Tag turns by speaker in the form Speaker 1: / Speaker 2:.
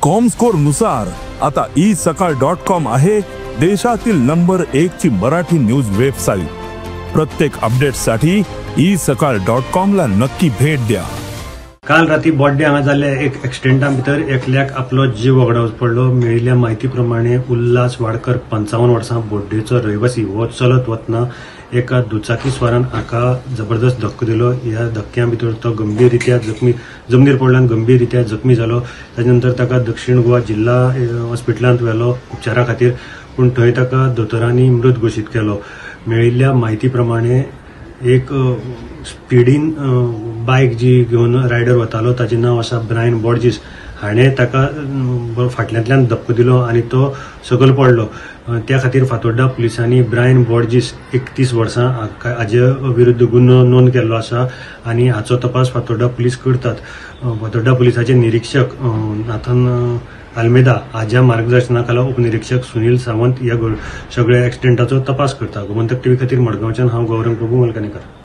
Speaker 1: Comscore नुसार आता isakal.com आहे देशातील नंबर 1 ची मराठी न्यूज वेबसाईट। प्रत्येक अपडेटसाठी isakal.com ला नक्की भेट द्या।
Speaker 2: काल राती बॉड्डे हांगा जाल्ल्या एक एक्सिडेंटा भितर एकल्याक आपलो जीव वगडावचो पडलो। मेळिल्ल्या म्हायती प्रमाणे उल्हास वाडकर 55 वर्सां बोड्डेचो रहिवासी हो चलत वतना एका दुचाकी स्वारान हाका जबरदस्त धक्को दिलो। ह्या धक्क्या भितर तो गंभीररित्या जमनीर पडलो आनी गंभीररित्या जखमी जालो। ताजे ताका दक्षिण गोवा जिल्हा हॉस्पिटलांत व्हेलो उपचारा खातीर, पूण थंय ताका दोतोरांनी मृत घोशीत केलो। मेळिल्ल्या म्हायती प्रमाणे एक स्पीडीन बायक जी घेवन रायडर वतालो ताचें नांव आसा ब्रायन बॉर्जीस। हाणें ताका फाटल्यांतल्यान धक्को दिलो आनी तो सकयल पडलो। त्या खातीर फातोड्डा पुलिसांनी ब्रायन बॉर्जीस 31 वर्सां हाजे विरुद्ध गुन्हो नोंद केल्लो आसा आनी हाचो तपास फातोड्डा पुलीस करतात। फातोड्डा पुलिसाचे निरीक्षक नाथन आल्मेदा हाज्या मार्गदर्शनाखाला उपनिरीक्षक सुनील सावंत ह्या सगळ्या एक्सिडेंटाचो तपास करता। गोमंतक टीव्ही खातीर मडगांवच्यान हांव गौरंग प्रभू मलकानीकर।